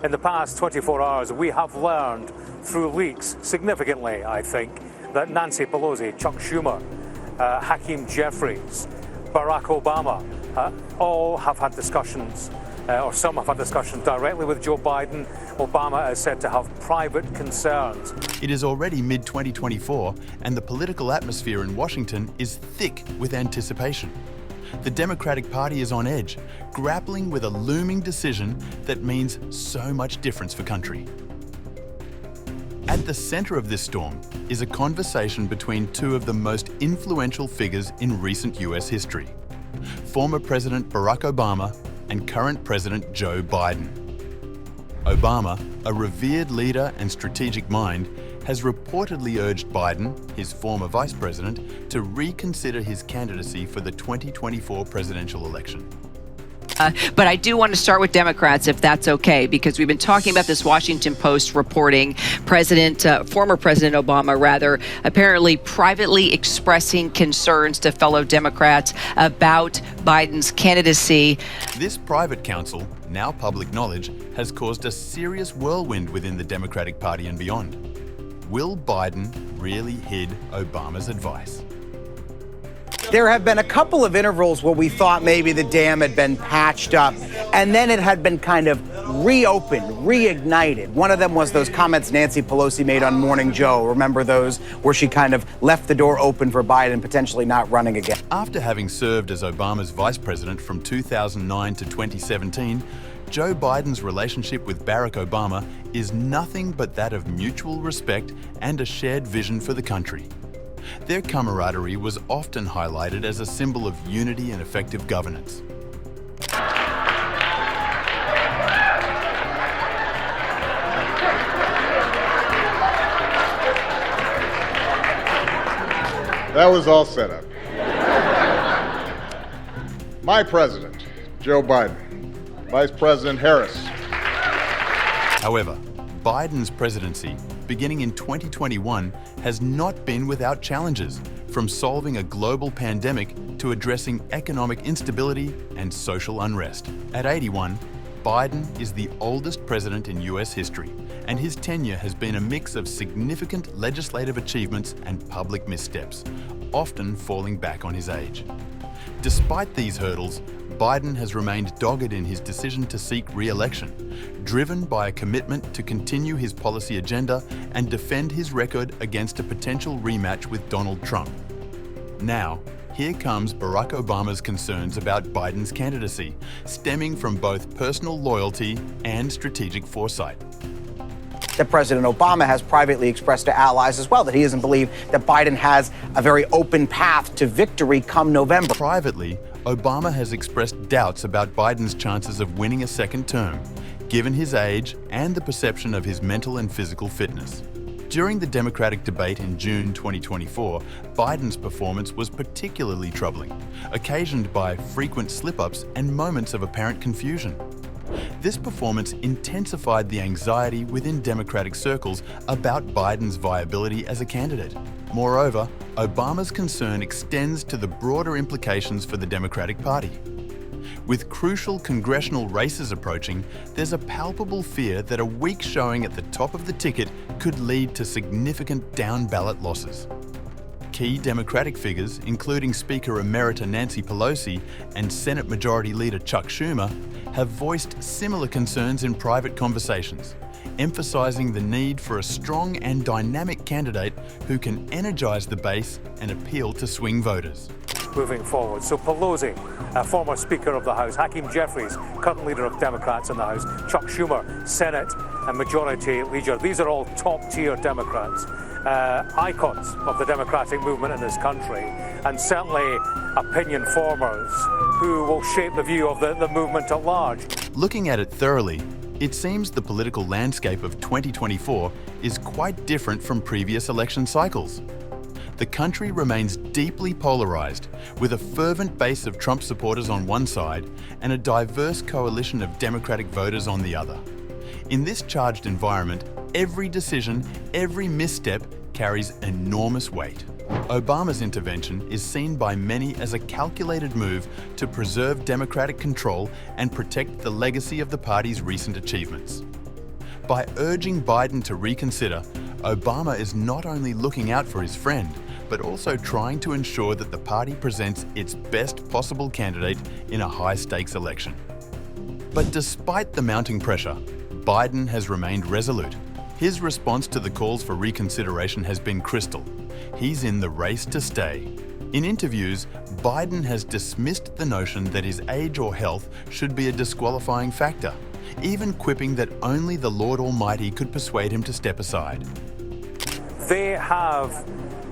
In the past 24 hours, we have learned through leaks, significantly, I think, that Nancy Pelosi, Chuck Schumer, Hakeem Jeffries, Barack Obama, all have had discussions, or some have had discussions directly with Joe Biden. Obama is said to have private concerns. It is already mid-2024, and the political atmosphere in Washington is thick with anticipation. The Democratic Party is on edge, grappling with a looming decision that means so much difference for country. At the center of this storm is a conversation between two of the most influential figures in recent US history, former President Barack Obama and current President Joe Biden. Obama, a revered leader and strategic mind, has reportedly urged Biden, his former vice president, to reconsider his candidacy for the 2024 presidential election. But I do want to start with Democrats, if that's okay, because we've been talking about this Washington Post reporting former President Obama, apparently privately expressing concerns to fellow Democrats about Biden's candidacy. This private counsel, now public knowledge, has caused a serious whirlwind within the Democratic Party and beyond. Will Biden really heed Obama's advice? There have been a couple of intervals where we thought maybe the dam had been patched up, and then it had been kind of reopened, reignited. One of them was those comments Nancy Pelosi made on Morning Joe. Remember those, where she kind of left the door open for Biden potentially not running again? After having served as Obama's vice president from 2009 to 2017, Joe Biden's relationship with Barack Obama is nothing but that of mutual respect and a shared vision for the country. Their camaraderie was often highlighted as a symbol of unity and effective governance. That was all set up. My president, Joe Biden. Vice President Harris. However, Biden's presidency, beginning in 2021, has not been without challenges, from solving a global pandemic to addressing economic instability and social unrest. At 81, Biden is the oldest president in US history, and his tenure has been a mix of significant legislative achievements and public missteps, often falling back on his age. Despite these hurdles, Biden has remained dogged in his decision to seek re-election, driven by a commitment to continue his policy agenda and defend his record against a potential rematch with Donald Trump. Now, here comes Barack Obama's concerns about Biden's candidacy, stemming from both personal loyalty and strategic foresight. That President Obama has privately expressed to allies as well that he doesn't believe that Biden has a very open path to victory come November. Privately, Obama has expressed doubts about Biden's chances of winning a second term, given his age and the perception of his mental and physical fitness. During the Democratic debate in June 2024, Biden's performance was particularly troubling, occasioned by frequent slip-ups and moments of apparent confusion. This performance intensified the anxiety within Democratic circles about Biden's viability as a candidate. Moreover, Obama's concern extends to the broader implications for the Democratic Party. With crucial congressional races approaching, there's a palpable fear that a weak showing at the top of the ticket could lead to significant down-ballot losses. Key Democratic figures, including Speaker Emerita Nancy Pelosi and Senate Majority Leader Chuck Schumer, have voiced similar concerns in private conversations, emphasizing the need for a strong and dynamic candidate who can energize the base and appeal to swing voters. Moving forward, so Pelosi, former Speaker of the House, Hakeem Jeffries, current leader of Democrats in the House, Chuck Schumer, Senate and Majority Leader. These are all top-tier Democrats, icons of the democratic movement in this country, and certainly opinion formers who will shape the view of the movement at large. Looking at it thoroughly, it seems the political landscape of 2024 is quite different from previous election cycles. The country remains deeply polarized, with a fervent base of Trump supporters on one side and a diverse coalition of Democratic voters on the other. In this charged environment, every decision, every misstep carries enormous weight. Obama's intervention is seen by many as a calculated move to preserve Democratic control and protect the legacy of the party's recent achievements. By urging Biden to reconsider, Obama is not only looking out for his friend, but also trying to ensure that the party presents its best possible candidate in a high-stakes election. But despite the mounting pressure, Biden has remained resolute. His response to the calls for reconsideration has been crystal. He's in the race to stay. In interviews, Biden has dismissed the notion that his age or health should be a disqualifying factor, even quipping that only the Lord Almighty could persuade him to step aside. They have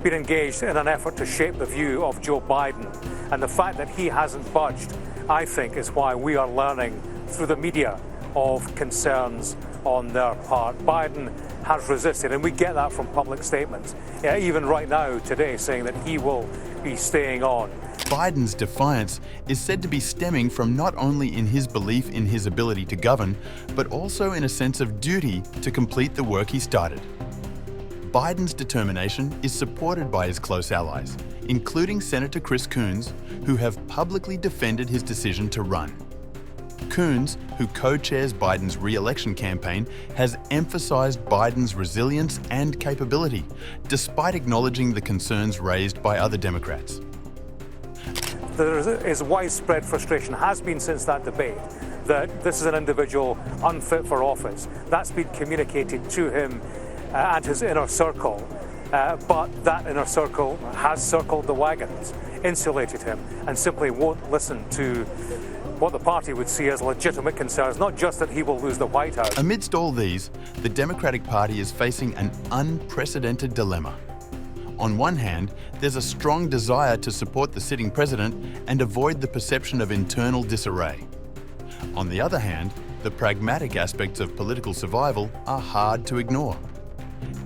been engaged in an effort to shape the view of Joe Biden, and the fact that he hasn't budged, I think, is why we are learning through the media of concerns on their part. Biden has resisted, and we get that from public statements, even right now today, saying that he will be staying on. Biden's defiance is said to be stemming from not only in his belief in his ability to govern, but also in a sense of duty to complete the work he started. Biden's determination is supported by his close allies, including Senator Chris Coons, who have publicly defended his decision to run. Coons, who co-chairs Biden's re-election campaign, has emphasized Biden's resilience and capability, despite acknowledging the concerns raised by other Democrats. There is widespread frustration, has been since that debate, that this is an individual unfit for office. That's been communicated to him and his inner circle, but that inner circle has circled the wagons, insulated him, and simply won't listen to what the party would see as legitimate concerns, not just that he will lose the White House. Amidst all these, the Democratic Party is facing an unprecedented dilemma. On one hand, there's a strong desire to support the sitting president and avoid the perception of internal disarray. On the other hand, the pragmatic aspects of political survival are hard to ignore.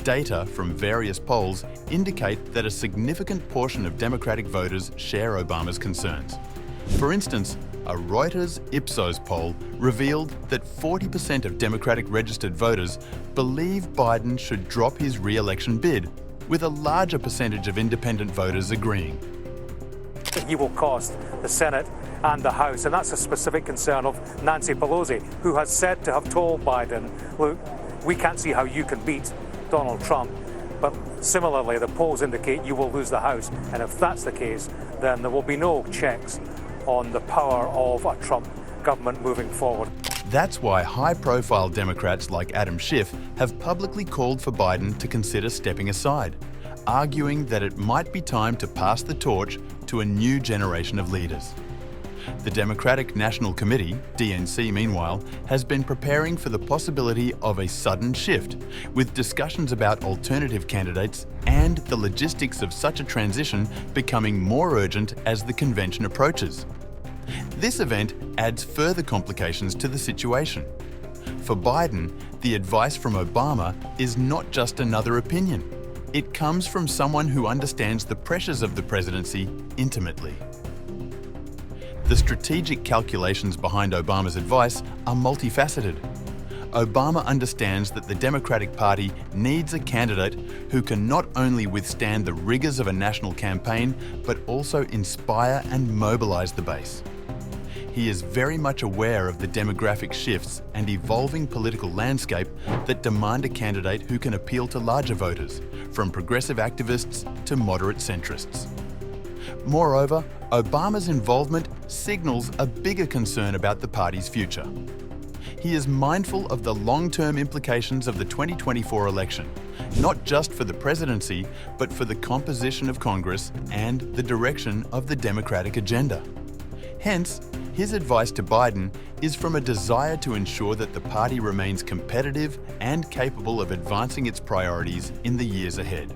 Data from various polls indicate that a significant portion of Democratic voters share Obama's concerns. For instance, a Reuters Ipsos poll revealed that 40% of Democratic registered voters believe Biden should drop his re-election bid, with a larger percentage of independent voters agreeing. He will cost the Senate and the House, and that's a specific concern of Nancy Pelosi, who has said to have told Biden, look, we can't see how you can beat Donald Trump, but similarly the polls indicate you will lose the House, and if that's the case, then there will be no checks on the power of a Trump government moving forward. That's why high-profile Democrats like Adam Schiff have publicly called for Biden to consider stepping aside, arguing that it might be time to pass the torch to a new generation of leaders. The Democratic National Committee, DNC meanwhile, has been preparing for the possibility of a sudden shift, with discussions about alternative candidates and the logistics of such a transition becoming more urgent as the convention approaches. This event adds further complications to the situation. For Biden, the advice from Obama is not just another opinion. It comes from someone who understands the pressures of the presidency intimately. The strategic calculations behind Obama's advice are multifaceted. Obama understands that the Democratic Party needs a candidate who can not only withstand the rigors of a national campaign, but also inspire and mobilize the base. He is very much aware of the demographic shifts and evolving political landscape that demand a candidate who can appeal to larger voters, from progressive activists to moderate centrists. Moreover, Obama's involvement signals a bigger concern about the party's future. He is mindful of the long-term implications of the 2024 election, not just for the presidency, but for the composition of Congress and the direction of the Democratic agenda. Hence, his advice to Biden is from a desire to ensure that the party remains competitive and capable of advancing its priorities in the years ahead.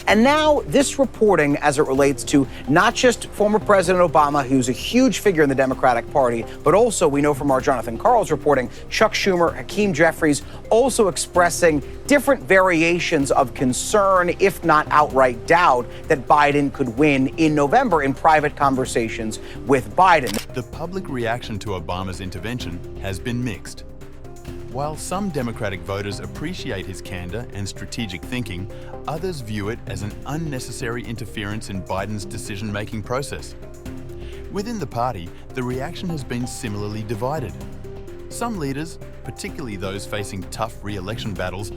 And now this reporting as it relates to not just former President Obama, who's a huge figure in the Democratic Party, but also we know from our Jonathan Karl's reporting, Chuck Schumer, Hakeem Jeffries, also expressing different variations of concern, if not outright doubt, that Biden could win in November in private conversations with Biden. The public reaction to Obama's intervention has been mixed. While some Democratic voters appreciate his candor and strategic thinking, others view it as an unnecessary interference in Biden's decision-making process. Within the party, the reaction has been similarly divided. Some leaders, particularly those facing tough re-election battles,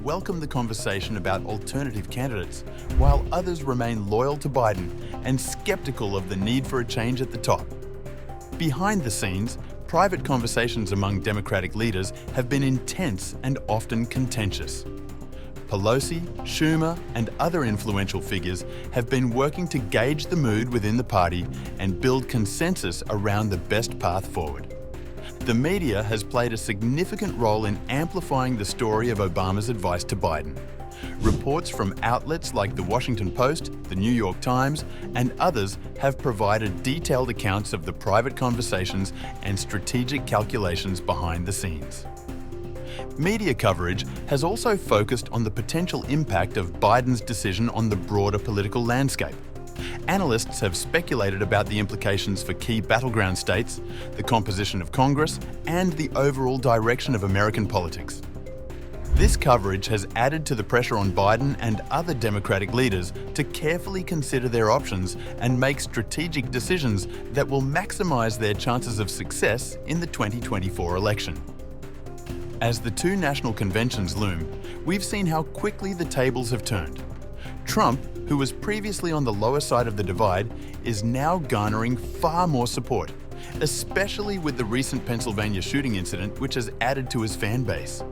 welcome the conversation about alternative candidates, while others remain loyal to Biden and skeptical of the need for a change at the top. Behind the scenes, private conversations among Democratic leaders have been intense and often contentious. Pelosi, Schumer, and other influential figures have been working to gauge the mood within the party and build consensus around the best path forward. The media has played a significant role in amplifying the story of Obama's advice to Biden. Reports from outlets like The Washington Post, The New York Times, and others have provided detailed accounts of the private conversations and strategic calculations behind the scenes. Media coverage has also focused on the potential impact of Biden's decision on the broader political landscape. Analysts have speculated about the implications for key battleground states, the composition of Congress, and the overall direction of American politics. This coverage has added to the pressure on Biden and other Democratic leaders to carefully consider their options and make strategic decisions that will maximize their chances of success in the 2024 election. As the two national conventions loom, we've seen how quickly the tables have turned. Trump, who was previously on the lower side of the divide, is now garnering far more support, especially with the recent Pennsylvania shooting incident, which has added to his fan base.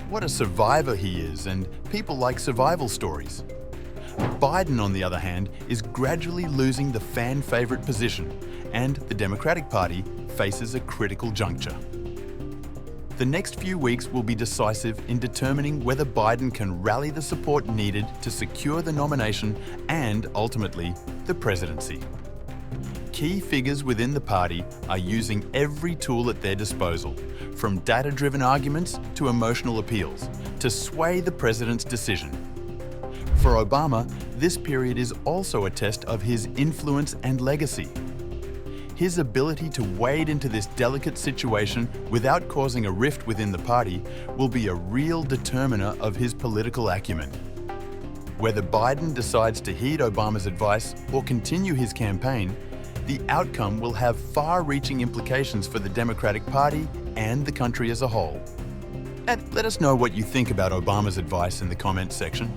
What a survivor he is, and people like survival stories. Biden, on the other hand, is gradually losing the fan favorite position, and the Democratic Party faces a critical juncture. The next few weeks will be decisive in determining whether Biden can rally the support needed to secure the nomination and, ultimately, the presidency. Key figures within the party are using every tool at their disposal, from data-driven arguments to emotional appeals, to sway the president's decision. For Obama, this period is also a test of his influence and legacy. His ability to wade into this delicate situation without causing a rift within the party will be a real determiner of his political acumen. Whether Biden decides to heed Obama's advice or continue his campaign, the outcome will have far-reaching implications for the Democratic Party and the country as a whole. And let us know what you think about Obama's advice in the comments section.